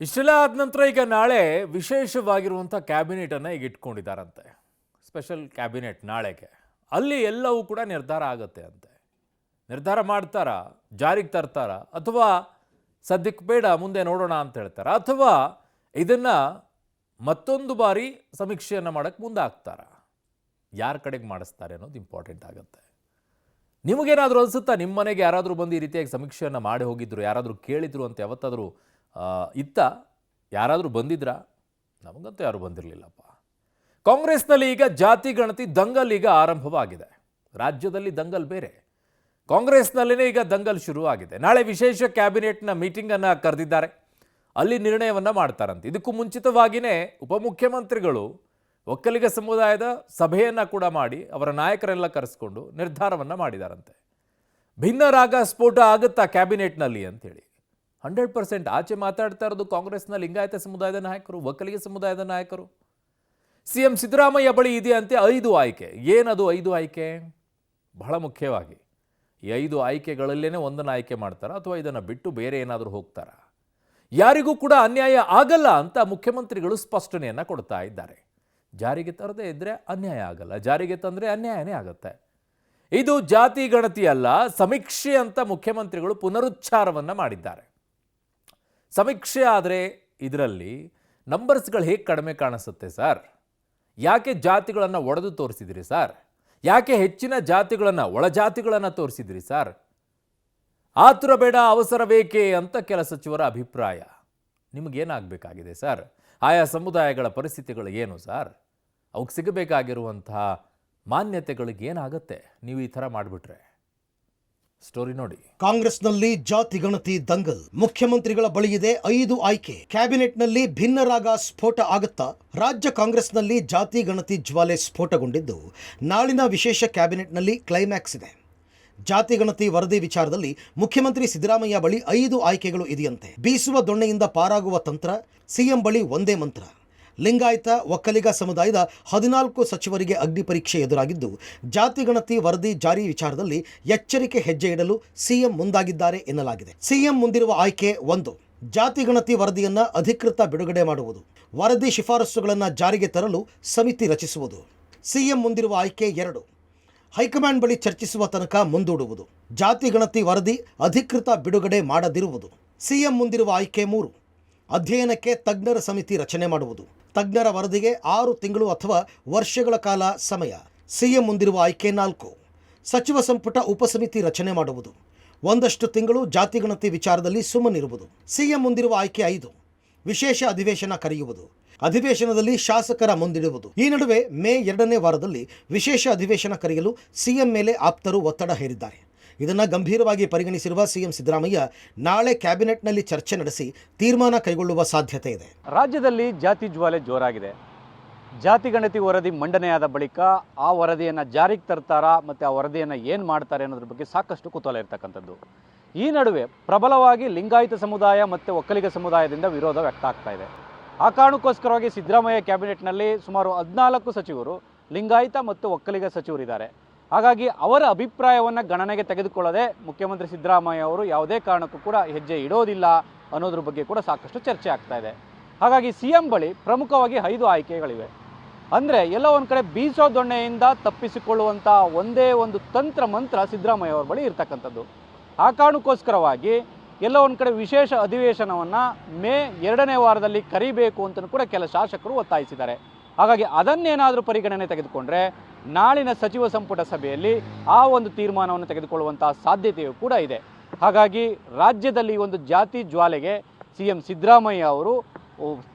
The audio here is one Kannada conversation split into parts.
ಇಷ್ಟೆಲ್ಲ ಆದ ನಂತರ ಈಗ ನಾಳೆ ವಿಶೇಷವಾಗಿರುವಂಥ ಕ್ಯಾಬಿನೆಟನ್ನು ಈಗ ಇಟ್ಕೊಂಡಿದ್ದಾರಂತೆ. ಸ್ಪೆಷಲ್ ಕ್ಯಾಬಿನೆಟ್ ನಾಳೆಗೆ. ಅಲ್ಲಿ ಎಲ್ಲವೂ ಕೂಡ ನಿರ್ಧಾರ ಆಗುತ್ತೆ ಅಂತೆ. ನಿರ್ಧಾರ ಮಾಡ್ತಾರಾ, ಜಾರಿಗೆ ತರ್ತಾರಾ, ಅಥವಾ ಸದ್ಯಕ್ಕೆ ಬೇಡ ಮುಂದೆ ನೋಡೋಣ ಅಂತ ಹೇಳ್ತಾರಾ, ಅಥವಾ ಇದನ್ನು ಮತ್ತೊಂದು ಬಾರಿ ಸಮೀಕ್ಷೆಯನ್ನು ಮಾಡೋಕ್ಕೆ ಮುಂದಾಗ್ತಾರಾ? ಯಾರ ಕಡೆಗೆ ಮಾಡಿಸ್ತಾರೆ ಅನ್ನೋದು ಇಂಪಾರ್ಟೆಂಟ್ ಆಗುತ್ತೆ. ನಿಮಗೇನಾದರೂ ಅನಿಸುತ್ತಾ, ನಿಮ್ಮ ಮನೆಗೆ ಯಾರಾದರೂ ಬಂದು ಈ ರೀತಿಯಾಗಿ ಸಮೀಕ್ಷೆಯನ್ನು ಮಾಡಿ ಹೋಗಿದ್ರು, ಯಾರಾದರೂ ಕೇಳಿದ್ರು ಅಂತ ಯಾವತ್ತಾದರೂ ಇತ್ತ? ಯಾರಾದರೂ ಬಂದಿದ್ರಾ? ನಮಗಂತೂ ಯಾರೂ ಬಂದಿರಲಿಲ್ಲಪ್ಪ. ಕಾಂಗ್ರೆಸ್ನಲ್ಲಿ ಈಗ ಜಾತಿ ಗಣತಿ ದಂಗಲ್ ಈಗ ಆರಂಭವಾಗಿದೆ. ರಾಜ್ಯದಲ್ಲಿ ದಂಗಲ್ ಬೇರೆ, ಕಾಂಗ್ರೆಸ್ನಲ್ಲೇ ಈಗ ದಂಗಲ್ ಶುರುವಾಗಿದೆ. ನಾಳೆ ವಿಶೇಷ ಕ್ಯಾಬಿನೆಟ್ನ ಮೀಟಿಂಗನ್ನು ಕರೆದಿದ್ದಾರೆ. ಅಲ್ಲಿ ನಿರ್ಣಯವನ್ನು ಮಾಡ್ತಾರಂತೆ. ಇದಕ್ಕೂ ಮುಂಚಿತವಾಗಿಯೇ ಉಪಮುಖ್ಯಮಂತ್ರಿಗಳು ಒಕ್ಕಲಿಗ ಸಮುದಾಯದ ಸಭೆಯನ್ನು ಕೂಡ ಮಾಡಿ ಅವರ ನಾಯಕರೆಲ್ಲ ಕರೆಸ್ಕೊಂಡು ನಿರ್ಧಾರವನ್ನು ಮಾಡಿದಾರಂತೆ. ಭಿನ್ನ ರಾಗ ಸ್ಫೋಟ ಆಗುತ್ತಾ ಕ್ಯಾಬಿನೆಟ್ನಲ್ಲಿ ಅಂತೇಳಿ 100% ಆಚೆ ಮಾತಾಡ್ತಾ ಇರೋದು ಕಾಂಗ್ರೆಸ್ನ ಲಿಂಗಾಯತ ಸಮುದಾಯದ ನಾಯಕರು, ಒಕ್ಕಲಿಗ ಸಮುದಾಯದ ನಾಯಕರು. CM ಸಿದ್ದರಾಮಯ್ಯ ಬಳಿ ಇದೆಯಂತೆ 5 ಆಯ್ಕೆ. ಏನದು 5 ಆಯ್ಕೆ? ಬಹಳ ಮುಖ್ಯವಾಗಿ ಈ 5 ಆಯ್ಕೆಗಳಲ್ಲೇ ಒಂದನ್ನು ಆಯ್ಕೆ ಮಾಡ್ತಾರಾ, ಅಥವಾ ಇದನ್ನು ಬಿಟ್ಟು ಬೇರೆ ಏನಾದರೂ ಹೋಗ್ತಾರಾ? ಯಾರಿಗೂ ಕೂಡ ಅನ್ಯಾಯ ಆಗಲ್ಲ ಅಂತ ಮುಖ್ಯಮಂತ್ರಿಗಳು ಸ್ಪಷ್ಟನೆಯನ್ನು ಕೊಡ್ತಾ ಇದ್ದಾರೆ. ಜಾರಿಗೆ ತರದೇ ಇದ್ದರೆ ಅನ್ಯಾಯ ಆಗಲ್ಲ, ಜಾರಿಗೆ ತಂದರೆ ಅನ್ಯಾಯನೇ ಆಗುತ್ತೆ. ಇದು ಜಾತಿ ಗಣತಿ ಅಲ್ಲ, ಸಮೀಕ್ಷೆ ಅಂತ ಮುಖ್ಯಮಂತ್ರಿಗಳು ಪುನರುಚ್ಚಾರವನ್ನು ಮಾಡಿದ್ದಾರೆ. ಸಮೀಕ್ಷೆ ಆದರೆ ಇದರಲ್ಲಿ ನಂಬರ್ಸ್ಗಳು ಹೇಗೆ ಕಡಿಮೆ ಕಾಣಿಸುತ್ತೆ ಸರ್? ಯಾಕೆ ಜಾತಿಗಳನ್ನು ಒಡೆದು ತೋರಿಸಿದಿರಿ ಸರ್? ಯಾಕೆ ಹೆಚ್ಚಿನ ಜಾತಿಗಳನ್ನು, ಒಳಜಾತಿಗಳನ್ನು ತೋರಿಸಿದಿರಿ ಸರ್? ಆತುರ ಬೇಡ, ಅವಸರ ಬೇಕೇ ಅಂತ ಕೆಲ ಸಚಿವರ ಅಭಿಪ್ರಾಯ. ನಿಮಗೇನಾಗಬೇಕಾಗಿದೆ ಸರ್? ಆಯಾ ಸಮುದಾಯಗಳ ಪರಿಸ್ಥಿತಿಗಳು ಏನು ಸರ್? ಅವಕ್ಕೆ ಸಿಗಬೇಕಾಗಿರುವಂತಹ ಮಾನ್ಯತೆಗಳಿಗೆ ಏನಾಗುತ್ತೆ ನೀವು ಈ ಥರ ಮಾಡಿಬಿಟ್ರೆ? ಸ್ಟೋರಿ ನೋಡಿ. ಕಾಂಗ್ರೆಸ್ನಲ್ಲಿ ಜಾತಿ ಗಣತಿ ದಂಗಲ್. ಮುಖ್ಯಮಂತ್ರಿಗಳ ಬಳಿ ಇದೆ 5 ಆಯ್ಕೆ. ಕ್ಯಾಬಿನೆಟ್ನಲ್ಲಿ ಭಿನ್ನ ರಾಗ ಸ್ಫೋಟ ಆಗುತ್ತಾ? ರಾಜ್ಯ ಕಾಂಗ್ರೆಸ್ನಲ್ಲಿ ಜಾತಿ ಗಣತಿ ಜ್ವಾಲೆ ಸ್ಫೋಟಗೊಂಡಿದ್ದು ನಾಳಿನ ವಿಶೇಷ ಕ್ಯಾಬಿನೆಟ್ನಲ್ಲಿ ಕ್ಲೈಮ್ಯಾಕ್ಸ್ ಇದೆ. ಜಾತಿ ಗಣತಿ ವರದಿ ವಿಚಾರದಲ್ಲಿ ಮುಖ್ಯಮಂತ್ರಿ ಸಿದ್ದರಾಮಯ್ಯ ಬಳಿ 5 ಆಯ್ಕೆಗಳು ಇದೆಯಂತೆ. ಬೀಸುವ ದೊಣ್ಣೆಯಿಂದ ಪಾರಾಗುವ ತಂತ್ರ. ಸಿಎಂ ಬಳಿ ಒಂದೇ ಮಂತ್ರ. ಲಿಂಗಾಯತ ಒಕ್ಕಲಿಗ ಸಮುದಾಯದ 14 ಸಚಿವರಿಗೆ ಅಗ್ನಿ ಪರೀಕ್ಷೆ ಎದುರಾಗಿದ್ದು ಜಾತಿ ಗಣತಿ ವರದಿ ಜಾರಿ ವಿಚಾರದಲ್ಲಿ ಎಚ್ಚರಿಕೆ ಹೆಜ್ಜೆ ಇಡಲು ಸಿಎಂ ಮುಂದಾಗಿದ್ದಾರೆ ಎನ್ನಲಾಗಿದೆ. ಸಿಎಂ ಮುಂದಿರುವ ಆಯ್ಕೆ 1, ಜಾತಿ ಗಣತಿ ವರದಿಯನ್ನು ಅಧಿಕೃತ ಬಿಡುಗಡೆ ಮಾಡುವುದು. ವರದಿ ಶಿಫಾರಸುಗಳನ್ನು ಜಾರಿಗೆ ತರಲು ಸಮಿತಿ ರಚಿಸುವುದು. ಸಿಎಂ ಮುಂದಿರುವ ಆಯ್ಕೆ 2, ಹೈಕಮಾಂಡ್ ಬಳಿ ಚರ್ಚಿಸುವ ತನಕ ಮುಂದೂಡುವುದು. ಜಾತಿ ಗಣತಿ ವರದಿ ಅಧಿಕೃತ ಬಿಡುಗಡೆ ಮಾಡದಿರುವುದು. ಸಿಎಂ ಮುಂದಿರುವ ಆಯ್ಕೆ 3, ಅಧ್ಯಯನಕ್ಕೆ ತಜ್ಞರ ಸಮಿತಿ ರಚನೆ ಮಾಡುವುದು. ತಜ್ಞರ ವರದಿಗೆ 6 ತಿಂಗಳು ಅಥವಾ ವರ್ಷಗಳ ಕಾಲ ಸಮಯ. ಸಿಎಂ ಮುಂದಿರುವ ಆಯ್ಕೆ 4, ಸಚಿವ ಸಂಪುಟ ಉಪಸಮಿತಿ ರಚನೆ ಮಾಡುವುದು. ಒಂದಷ್ಟು ತಿಂಗಳು ಜಾತಿ ಗಣತಿ ವಿಚಾರದಲ್ಲಿ ಸುಮ್ಮನಿರುವುದು. ಸಿಎಂ ಮುಂದಿರುವ ಆಯ್ಕೆ 5, ವಿಶೇಷ ಅಧಿವೇಶನ ಕರೆಯುವುದು. ಅಧಿವೇಶನದಲ್ಲಿ ಶಾಸಕರ ಮುಂದಿಡುವುದು. ಈ ನಡುವೆ ಮೇ 2ನೇ ವಾರದಲ್ಲಿ ವಿಶೇಷ ಅಧಿವೇಶನ ಕರೆಯಲು ಸಿಎಂ ಮೇಲೆ ಆಪ್ತರು ಒತ್ತಡ ಹೇರಿದ್ದಾರೆ. ಇದನ್ನು ಗಂಭೀರವಾಗಿ ಪರಿಗಣಿಸಿರುವ ಸಿಎಂ ಸಿದ್ದರಾಮಯ್ಯ ನಾಳೆ ಕ್ಯಾಬಿನೆಟ್ನಲ್ಲಿ ಚರ್ಚೆ ನಡೆಸಿ ತೀರ್ಮಾನ ಕೈಗೊಳ್ಳುವ ಸಾಧ್ಯತೆ ಇದೆ. ರಾಜ್ಯದಲ್ಲಿ ಜಾತಿ ಜ್ವಾಲೆ ಜೋರಾಗಿದೆ. ಜಾತಿ ಗಣತಿ ವರದಿ ಮಂಡನೆಯಾದ ಬಳಿಕ ಆ ವರದಿಯನ್ನು ಜಾರಿಗೆ ತರ್ತಾರಾ ಮತ್ತು ಆ ವರದಿಯನ್ನು ಏನು ಮಾಡ್ತಾರೆ ಅನ್ನೋದ್ರ ಬಗ್ಗೆ ಸಾಕಷ್ಟು ಕುತೂಹಲ ಇರ್ತಕ್ಕಂಥದ್ದು. ಈ ನಡುವೆ ಪ್ರಬಲವಾಗಿ ಲಿಂಗಾಯತ ಸಮುದಾಯ ಮತ್ತು ಒಕ್ಕಲಿಗ ಸಮುದಾಯದಿಂದ ವಿರೋಧ ವ್ಯಕ್ತ ಆಗ್ತಾ ಇದೆ. ಆ ಕಾರಣಕ್ಕೋಸ್ಕರವಾಗಿ ಸಿದ್ದರಾಮಯ್ಯ ಕ್ಯಾಬಿನೆಟ್ನಲ್ಲಿ ಸುಮಾರು 14 ಸಚಿವರು ಲಿಂಗಾಯತ ಮತ್ತು ಒಕ್ಕಲಿಗ ಸಚಿವರಿದ್ದಾರೆ. ಹಾಗಾಗಿ ಅವರ ಅಭಿಪ್ರಾಯವನ್ನು ಗಣನೆಗೆ ತೆಗೆದುಕೊಳ್ಳದೆ ಮುಖ್ಯಮಂತ್ರಿ ಸಿದ್ದರಾಮಯ್ಯ ಅವರು ಯಾವುದೇ ಕಾರಣಕ್ಕೂ ಕೂಡ ಹೆಜ್ಜೆ ಇಡೋದಿಲ್ಲ ಅನ್ನೋದ್ರ ಬಗ್ಗೆ ಕೂಡ ಸಾಕಷ್ಟು ಚರ್ಚೆ ಆಗ್ತಾ ಇದೆ. ಹಾಗಾಗಿ ಸಿಎಂ ಬಳಿ ಪ್ರಮುಖವಾಗಿ 5 ಆಯ್ಕೆಗಳಿವೆ. ಅಂದರೆ ಎಲ್ಲ ಒಂದು ಕಡೆ ಬೀಸೋ ದೊಣ್ಣೆಯಿಂದ ತಪ್ಪಿಸಿಕೊಳ್ಳುವಂಥ ಒಂದೇ ಒಂದು ತಂತ್ರ ಮಂತ್ರ ಸಿದ್ದರಾಮಯ್ಯ ಅವರ ಬಳಿ ಇರ್ತಕ್ಕಂಥದ್ದು. ಆ ಕಾರಣಕ್ಕೋಸ್ಕರವಾಗಿ ಎಲ್ಲ ಒಂದು ಕಡೆ ವಿಶೇಷ ಅಧಿವೇಶನವನ್ನು ಮೇ 2ನೇ ವಾರದಲ್ಲಿ ಕರಿಬೇಕು ಅಂತಲೂ ಕೂಡ ಕೆಲ ಶಾಸಕರು ಒತ್ತಾಯಿಸಿದ್ದಾರೆ. ಹಾಗಾಗಿ ಅದನ್ನೇನಾದರೂ ಪರಿಗಣನೆ ತೆಗೆದುಕೊಂಡ್ರೆ ನಾಳಿನ ಸಚಿವ ಸಂಪುಟ ಸಭೆಯಲ್ಲಿ ಆ ಒಂದು ತೀರ್ಮಾನವನ್ನು ತೆಗೆದುಕೊಳ್ಳುವಂಥ ಸಾಧ್ಯತೆಯೂ ಕೂಡ ಇದೆ. ಹಾಗಾಗಿ ರಾಜ್ಯದಲ್ಲಿ ಒಂದು ಜಾತಿ ಜ್ವಾಲೆಗೆ ಸಿಎಂ ಸಿದ್ದರಾಮಯ್ಯ ಅವರು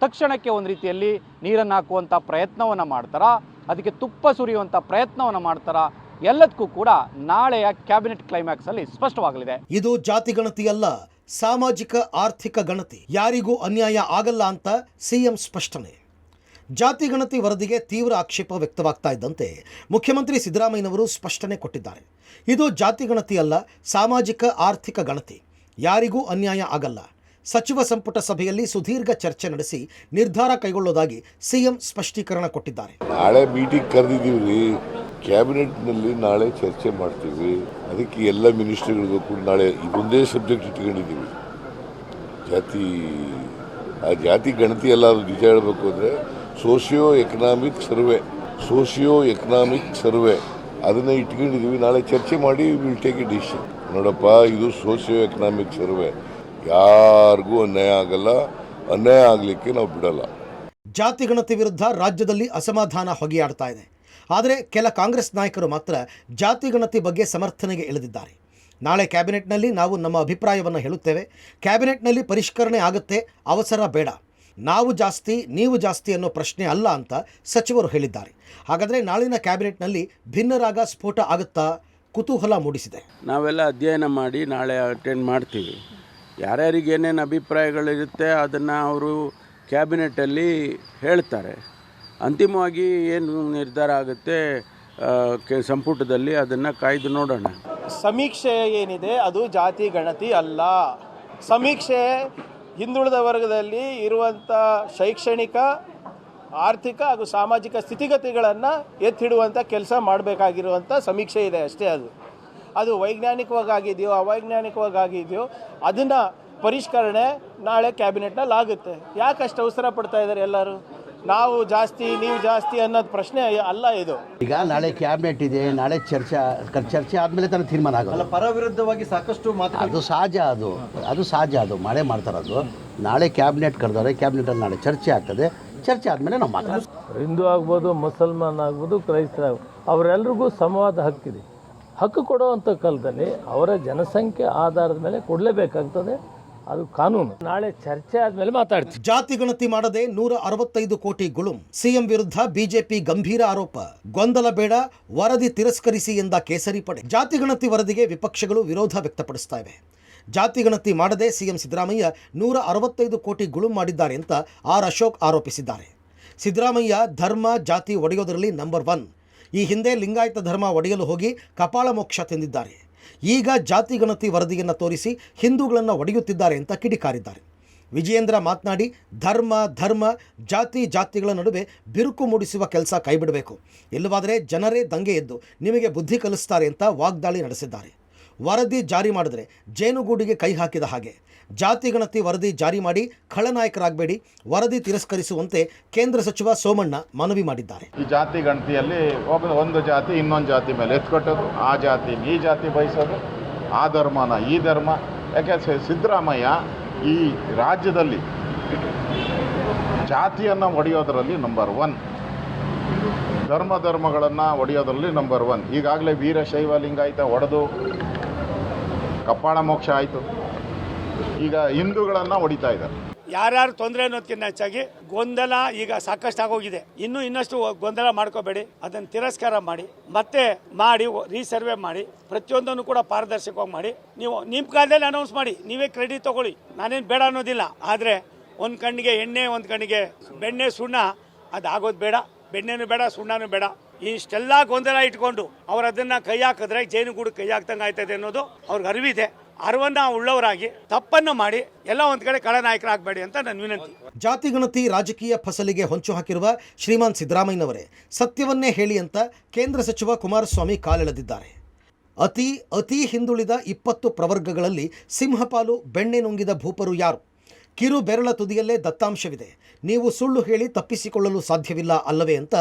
ತಕ್ಷಣಕ್ಕೆ ಒಂದು ರೀತಿಯಲ್ಲಿ ನೀರನ್ನು ಹಾಕುವಂಥ ಪ್ರಯತ್ನವನ್ನು ಮಾಡ್ತಾರಾ, ಅದಕ್ಕೆ ತುಪ್ಪ ಸುರಿಯುವಂಥ ಪ್ರಯತ್ನವನ್ನು ಮಾಡ್ತಾರಾ, ಎಲ್ಲದಕ್ಕೂ ಕೂಡ ನಾಳೆಯ ಕ್ಯಾಬಿನೆಟ್ ಕ್ಲೈಮ್ಯಾಕ್ಸಲ್ಲಿ ಸ್ಪಷ್ಟವಾಗಲಿದೆ. ಇದು ಜಾತಿ ಗಣತಿ ಅಲ್ಲ, ಸಾಮಾಜಿಕ ಆರ್ಥಿಕ ಗಣತಿ. ಯಾರಿಗೂ ಅನ್ಯಾಯ ಆಗಲ್ಲ ಅಂತ ಸಿಎಂ ಸ್ಪಷ್ಟನೆ. ಜಾತಿ ಗಣತಿ ವರದಿಗೆ ತೀವ್ರ ಆಕ್ಷೇಪ ವ್ಯಕ್ತವಾಗ್ತಾ ಇದ್ದಂತೆ ಮುಖ್ಯಮಂತ್ರಿ ಸಿದ್ದರಾಮಯ್ಯನವರು ಸ್ಪಷ್ಟನೆ ಕೊಟ್ಟಿದ್ದಾರೆ. ಇದು ಜಾತಿ ಗಣತಿ ಅಲ್ಲ, ಸಾಮಾಜಿಕ ಆರ್ಥಿಕ ಗಣತಿ. ಯಾರಿಗೂ ಅನ್ಯಾಯ ಆಗಲ್ಲ. ಸಚಿವ ಸಂಪುಟ ಸಭೆಯಲ್ಲಿ ಸುದೀರ್ಘ ಚರ್ಚೆ ನಡೆಸಿ ನಿರ್ಧಾರ ಕೈಗೊಳ್ಳೋದಾಗಿ ಸಿಎಂ ಸ್ಪಷ್ಟೀಕರಣ ಕೊಟ್ಟಿದ್ದಾರೆ. ನಾಳೆ ಮೀಟಿಂಗ್ ಕರೆದಿದ್ದೀವಿ, ಕ್ಯಾಬಿನೆಟ್ನಲ್ಲಿ ನಾಳೆ ಚರ್ಚೆ ಮಾಡ್ತೀವಿ. ಅದಕ್ಕೆ ಎಲ್ಲ ಮಿನಿಸ್ಟ್ರಿಗಳಿಗೂ ಕೂಡ ನಾಳೆ ಇದೊಂದೇ ಸಬ್ಜೆಕ್ಟ್ ಇಟ್ಕೊಂಡಿದ್ದೀವಿ. ಜಾತಿ ಆ ಜಾತಿ ಗಣತಿ ಎಲ್ಲ ನಿಜ ಹೇಳಬೇಕು ಅಂದರೆ ಸೋಷಿಯೋ ಎಕನಾಮಿಕ್ ಸರ್ವೆ ಅದನ್ನ ಇಟ್ಕೊಂಡಿದ್ದೀವಿ. ನಾಳೆ ಚರ್ಚೆ ಮಾಡಿ ವಿಲ್ ಟೇಕ್ ಎ ಡಿಸಿಷನ್. ನೋಡಪ್ಪ, ಇದು ಸೋಷಿಯೋ ಎಕನಾಮಿಕ್ ಸರ್ವೆ, ಯಾರಿಗೂ ಅನ್ಯಾಯ ಆಗಲ್ಲ, ಅನ್ಯಾಯ ಆಗಲಿಕ್ಕೆ ನಾವು ಬಿಡಲ್ಲ. ಜಾತಿ ಗಣತಿ ವಿರುದ್ಧ ರಾಜ್ಯದಲ್ಲಿ ಅಸಮಾಧಾನ ಹೊಗೆಯಾಡ್ತಾ ಇದೆ. ಆದರೆ ಕೆಲ ಕಾಂಗ್ರೆಸ್ ನಾಯಕರು ಮಾತ್ರ ಜಾತಿ ಗಣತಿ ಬಗ್ಗೆ ಸಮರ್ಥನೆಗೆ ಇಳಿದಿದ್ದಾರೆ. ನಾಳೆ ಕ್ಯಾಬಿನೆಟ್ನಲ್ಲಿ ನಾವು ನಮ್ಮ ಅಭಿಪ್ರಾಯವನ್ನು ಹೇಳುತ್ತೇವೆ, ಕ್ಯಾಬಿನೆಟ್ನಲ್ಲಿ ಪರಿಷ್ಕರಣೆ ಆಗುತ್ತೆ, ಅವಸರ ಬೇಡ, ನಾವು ಜಾಸ್ತಿ ನೀವು ಜಾಸ್ತಿ ಅನ್ನೋ ಪ್ರಶ್ನೆ ಅಲ್ಲ ಅಂತ ಸಚಿವರು ಹೇಳಿದ್ದಾರೆ. ಹಾಗಾದರೆ ನಾಳಿನ ಕ್ಯಾಬಿನೆಟ್ನಲ್ಲಿ ಭಿನ್ನರಾಗ ಸ್ಫೋಟ ಆಗುತ್ತಾ? ಕುತೂಹಲ ಮೂಡಿಸಿದೆ. ನಾವೆಲ್ಲ ಅಧ್ಯಯನ ಮಾಡಿ ನಾಳೆ ಅಟೆಂಡ್ ಮಾಡ್ತೀವಿ. ಯಾರ್ಯಾರಿಗೆ ಏನೇನು ಅಭಿಪ್ರಾಯಗಳಿರುತ್ತೆ ಅದನ್ನು ಅವರು ಕ್ಯಾಬಿನೆಟಲ್ಲಿ ಹೇಳ್ತಾರೆ. ಅಂತಿಮವಾಗಿ ಏನು ನಿರ್ಧಾರ ಆಗುತ್ತೆ ಸಂಪುಟದಲ್ಲಿ ಅದನ್ನು ಕಾಯ್ದು ನೋಡೋಣ. ಸಮೀಕ್ಷೆ ಏನಿದೆ ಅದು ಜಾತಿ ಗಣತಿ ಅಲ್ಲ. ಸಮೀಕ್ಷೆ ಹಿಂದುಳಿದ ವರ್ಗದಲ್ಲಿ ಇರುವಂಥ ಶೈಕ್ಷಣಿಕ, ಆರ್ಥಿಕ ಹಾಗೂ ಸಾಮಾಜಿಕ ಸ್ಥಿತಿಗತಿಗಳನ್ನು ಎತ್ತಿಡುವಂಥ ಕೆಲಸ ಮಾಡಬೇಕಾಗಿರುವಂಥ ಸಮೀಕ್ಷೆ ಇದೆ ಅಷ್ಟೇ. ಅದು ವೈಜ್ಞಾನಿಕವಾಗಿದೆಯೋ ಅವೈಜ್ಞಾನಿಕವಾಗಿದೆಯೋ ಅದನ್ನು ಪರಿಷ್ಕರಣೆ ನಾಳೆ ಕ್ಯಾಬಿನೆಟ್ನಲ್ಲಿ ಆಗುತ್ತೆ. ಯಾಕಷ್ಟು ಅವಸರ ಪಡ್ತಾ ಇದ್ದಾರೆ ಎಲ್ಲರೂ? ನಾವು ಜಾಸ್ತಿ ನೀವು ಜಾಸ್ತಿ ಅನ್ನೋದು ಪ್ರಶ್ನೆ ಅಲ್ಲ ಇದು. ಈಗ ನಾಳೆ ಕ್ಯಾಬಿನೆಟ್ ಇದೆ, ನಾಳೆ ಚರ್ಚೆ ಆದಮೇಲೆ ತಾನೇ ತೀರ್ಮಾನ ಆಗೋದು. ಪರ ವಿರುದ್ಧವಾಗಿ ಸಾಕಷ್ಟು ಮಾತು ಅದು ಸಹಜ, ಅದು ಸಹಜ, ಅದು ಮಾಡೇ ಮಾಡ್ತಾರದು. ನಾಳೆ ಕ್ಯಾಬಿನೆಟ್ ಕರೆದವ್ರೆ, ಕ್ಯಾಬಿನೆಟಲ್ಲಿ ನಾಳೆ ಚರ್ಚೆ ಆಗ್ತದೆ, ಚರ್ಚೆ ಆದಮೇಲೆ ನಾವು ಮಾತಾಡೋದು. ಹಿಂದೂ ಆಗ್ಬೋದು, ಮುಸಲ್ಮಾನ್ ಆಗ್ಬೋದು, ಕ್ರೈಸ್ತರಾಗ್ಬೋದು, ಅವರೆಲ್ರಿಗೂ ಸಮವಾದ ಹಕ್ಕಿದೆ. ಹಕ್ಕು ಕೊಡುವಂಥ ಕಾಲದಲ್ಲಿ ಅವರ ಜನಸಂಖ್ಯೆ ಆಧಾರದ ಮೇಲೆ ಕೊಡಲೇಬೇಕಾಗ್ತದೆ, ಅದು ಕಾನೂನು. ನಾಳೆ ಚರ್ಚೆ ಆದಮೇಲೆ ಮಾತಾಡ್ತೀವಿ. ಜಾತಿ ಗಣತಿ ಮಾಡದೆ 165 ಕೋಟಿ ಗುಳುಂ. ಸಿಎಂ ವಿರುದ್ಧ ಬಿಜೆಪಿ ಗಂಭೀರ ಆರೋಪ. ಗೊಂದಲ ಬೇಡ, ವರದಿ ತಿರಸ್ಕರಿಸಿ ಎಂದ ಕೇಸರಿ ಪಡೆ. ಜಾತಿ ಗಣತಿ ವರದಿಗೆ ವಿಪಕ್ಷಗಳು ವಿರೋಧ ವ್ಯಕ್ತಪಡಿಸ್ತಾ ಇವೆ. ಜಾತಿ ಗಣತಿ ಮಾಡದೆ ಸಿಎಂ ಸಿದ್ದರಾಮಯ್ಯ 165 ಕೋಟಿ ಗುಳುಂ ಮಾಡಿದ್ದಾರೆ ಅಂತ ಆರ್ ಅಶೋಕ್ ಆರೋಪಿಸಿದ್ದಾರೆ. ಸಿದ್ದರಾಮಯ್ಯ ಧರ್ಮ ಜಾತಿ ಒಡೆಯೋದರಲ್ಲಿ ನಂಬರ್ 1. ಈ ಹಿಂದೆ ಲಿಂಗಾಯತ ಧರ್ಮ ಒಡೆಯಲು ಹೋಗಿ ಕಪಾಳ ಮೋಕ್ಷ ತಿಂದಿದ್ದಾರೆ. ಈಗ ಜಾತಿ ಗಣತಿ ವರದಿಯನ್ನು ತೋರಿಸಿ ಹಿಂದೂಗಳನ್ನು ಒಡೆಯುತ್ತಿದ್ದಾರೆ ಅಂತ ಕಿಡಿಕಾರಿದ್ದಾರೆ. ವಿಜಯೇಂದ್ರ ಮಾತನಾಡಿ, ಧರ್ಮ ಜಾತಿಗಳ ನಡುವೆ ಬಿರುಕು ಮೂಡಿಸುವ ಕೆಲಸ ಕೈಬಿಡಬೇಕು, ಇಲ್ಲವಾದರೆ ಜನರೇ ದಂಗೆ ಎದ್ದು ನಿಮಗೆ ಬುದ್ಧಿ ಕಲಿಸ್ತಾರೆ ಅಂತ ವಾಗ್ದಾಳಿ ನಡೆಸಿದ್ದಾರೆ. ವರದಿ ಜಾರಿ ಮಾಡಿದ್ರೆ ಜೇನುಗೂಡಿಗೆ ಕೈ ಹಾಕಿದ ಹಾಗೆ. ಜಾತಿ ಗಣತಿ ವರದಿ ಜಾರಿ ಮಾಡಿ ಖಳನಾಯಕರಾಗಬೇಡಿ, ವರದಿ ತಿರಸ್ಕರಿಸುವಂತೆ ಕೇಂದ್ರ ಸಚಿವ ಸೋಮಣ್ಣ ಮನವಿ ಮಾಡಿದ್ದಾರೆ. ಈ ಜಾತಿ ಗಣತಿಯಲ್ಲಿ ಒಂದು ಜಾತಿ ಇನ್ನೊಂದು ಜಾತಿ ಮೇಲೆ ಎತ್ಕೊಟ್ಟೋದು, ಆ ಜಾತಿ ಈ ಜಾತಿ ಬಯಸೋದು, ಆ ಧರ್ಮನ ಈ ಧರ್ಮ. ಯಾಕೆ ಸಿದ್ದರಾಮಯ್ಯ ಈ ರಾಜ್ಯದಲ್ಲಿ ಜಾತಿಯನ್ನು ಒಡೆಯೋದರಲ್ಲಿ ನಂಬರ್ 1, ಧರ್ಮಗಳನ್ನು ಒಡೆಯೋದರಲ್ಲಿ ನಂಬರ್ 1. ಈಗಾಗಲೇ ವೀರಶೈವ ಲಿಂಗಾಯತ ಒಡೆದು ಕಪಾಳ ಮೋಕ್ಷ ಆಯಿತು, ಈಗ ಹಿಂದೂಗಳನ್ನು ಹೊಡಿತಾ ಇದ್ದಾರೆ. ಯಾರ್ಯಾರು ತೊಂದರೆ ಅನ್ನೋದಕ್ಕಿಂತ ಹೆಚ್ಚಾಗಿ ಗೊಂದಲ ಈಗ ಸಾಕಷ್ಟು ಆಗೋಗಿದೆ. ಇನ್ನಷ್ಟು ಗೊಂದಲ ಮಾಡ್ಕೋಬೇಡಿ, ಅದನ್ನು ತಿರಸ್ಕಾರ ಮಾಡಿ ರೀಸರ್ವೆ ಮಾಡಿ, ಪ್ರತಿಯೊಂದನ್ನು ಕೂಡ ಪಾರದರ್ಶಕವಾಗಿ ಮಾಡಿ. ನೀವು ನಿಮ್ಮ ಕಾಲದಲ್ಲಿ ಅನೌನ್ಸ್ ಮಾಡಿ, ನೀವೇ ಕ್ರೆಡಿಟ್ ತಗೊಳ್ಳಿ, ನಾನೇನು ಬೇಡ ಅನ್ನೋದಿಲ್ಲ. ಆದರೆ ಒಂದು ಕಣ್ಣಿಗೆ ಎಣ್ಣೆ, ಒಂದು ಕಣ್ಣಿಗೆ ಬೆಣ್ಣೆ, ಸುಣ್ಣ, ಅದು ಆಗೋದು ಬೇಡ. ಬೆಣ್ಣೆನೂ ಬೇಡ, ಸುಣ್ಣನೂ ಬೇಡ. ಇಷ್ಟೆಲ್ಲ ಗೊಂದಲ ಇಟ್ಕೊಂಡು ಅವ್ರು ಅದನ್ನು ಕೈ ಹಾಕಿದ್ರೆ ಜೇನುಗೂಡು ಕೈ ಹಾಕ್ದಂಗೆ ಆಯ್ತದೆ ಅನ್ನೋದು ಅವ್ರಿಗೆ ಅರಿವಿದೆ. ಅರಿವನ್ನ ಉಳ್ಳವರಾಗಿ ತಪ್ಪನ್ನು ಮಾಡಿ ಎಲ್ಲ ಒಂದು ಕಡೆ ಖಳನಾಯಕರಾಗಬೇಡಿ ಅಂತ ನನ್ನ ವಿನಂತಿ. ಜಾತಿ ಗಣತಿ ರಾಜಕೀಯ ಫಸಲಿಗೆ ಹೊಂಚು ಹಾಕಿರುವ ಶ್ರೀಮಾನ್ ಸಿದ್ದರಾಮಯ್ಯನವರೇ ಸತ್ಯವನ್ನೇ ಹೇಳಿ ಅಂತ ಕೇಂದ್ರ ಸಚಿವ ಕುಮಾರಸ್ವಾಮಿ ಕಾಲೆಳೆದಿದ್ದಾರೆ. ಅತಿ ಹಿಂದುಳಿದ 20 ಪ್ರವರ್ಗಗಳಲ್ಲಿ ಸಿಂಹಪಾಲು ಬೆಣ್ಣೆ ನುಂಗಿದ ಭೂಪರು ಯಾರು? ಕಿರು ಬೆರಳ ತುದಿಯಲ್ಲೇ ದತ್ತಾಂಶವಿದೆ, ನೀವು ಸುಳ್ಳು ಹೇಳಿ ತಪ್ಪಿಸಿಕೊಳ್ಳಲು ಸಾಧ್ಯವಿಲ್ಲ ಅಲ್ಲವೇ ಅಂತ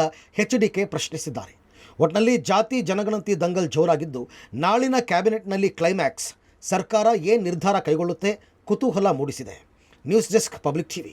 HDK ಪ್ರಶ್ನಿಸಿದ್ದಾರೆ. ಒಟ್ನಲ್ಲಿ ಜಾತಿ ಜನಗಣತಿ ದಂಗಲ್ ಜೋರಾಗಿದ್ದು, ನಾಳಿನ ಕ್ಯಾಬಿನೆಟ್ನಲ್ಲಿ ಕ್ಲೈಮ್ಯಾಕ್ಸ್. ಸರ್ಕಾರ ಏನು ನಿರ್ಧಾರ ಕೈಗೊಳ್ಳುತ್ತೆ? ಕುತೂಹಲ ಮೂಡಿಸಿದೆ. News desk, public TV.